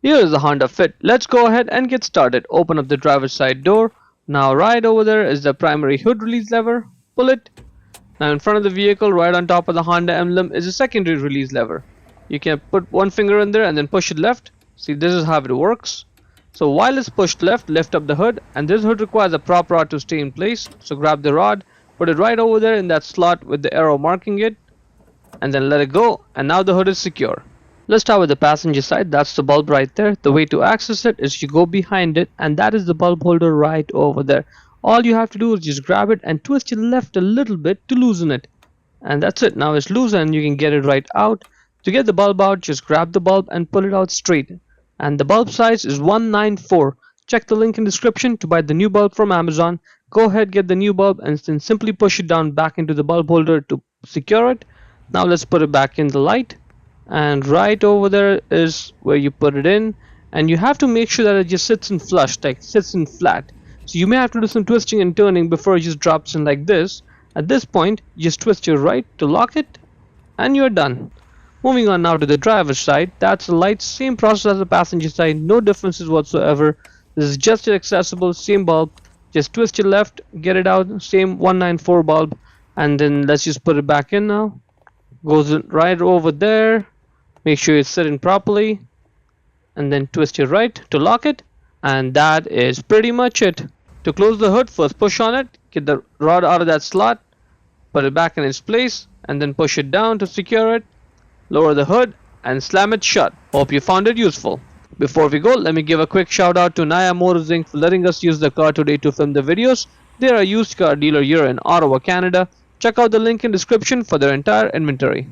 Here is the Honda Fit. Let's go ahead and get started. Open up the driver's side door. Now right over there is the primary hood release lever. Pull it. Now in front of the vehicle, right on top of the Honda emblem, is a secondary release lever. You can put one finger in there and then push it left. See, this is how it works. So while it's pushed left, lift up the hood, and this hood requires a prop rod to stay in place. So grab the rod, put it right over there in that slot with the arrow marking it, and then let it go, and now the hood is secure. Let's start with the passenger side. That's the bulb right there. The way to access it is you go behind it, and that is the bulb holder right over there. All you have to do is just grab it and twist it left a little bit to loosen it, and that's it. Now it's loose and you can get it right out. To get the bulb out, just grab the bulb and pull it out straight, and the bulb size is 194. Check the link in description to buy the new bulb from Amazon. Go ahead, get the new bulb, and then simply push it down back into the bulb holder to secure it. Now let's put it back in the light, and right over there is where you put it in, and you have to make sure that it just sits in flush, like sits in flat. So you may have to do some twisting and turning before it just drops in like this. At this point, just twist your right to lock it, and you're done. Moving on now to the driver's side. That's the light, same process as the passenger side, no differences whatsoever. This is just accessible, same bulb. Just twist your left, get it out, same 194 bulb, and then let's just put it back in now. Goes right over there. Make sure it's sitting properly, and then twist your right to lock it, and that is pretty much it. To close the hood, first push on it, get the rod out of that slot, put it back in its place, and then push it down to secure it. Lower the hood and slam it shut. Hope you found it useful. Before we go, let me give a quick shout out to Naya Motors Inc. for letting us use the car today to film the videos. They are a used car dealer here in Ottawa, Canada. Check out the link in description for their entire inventory.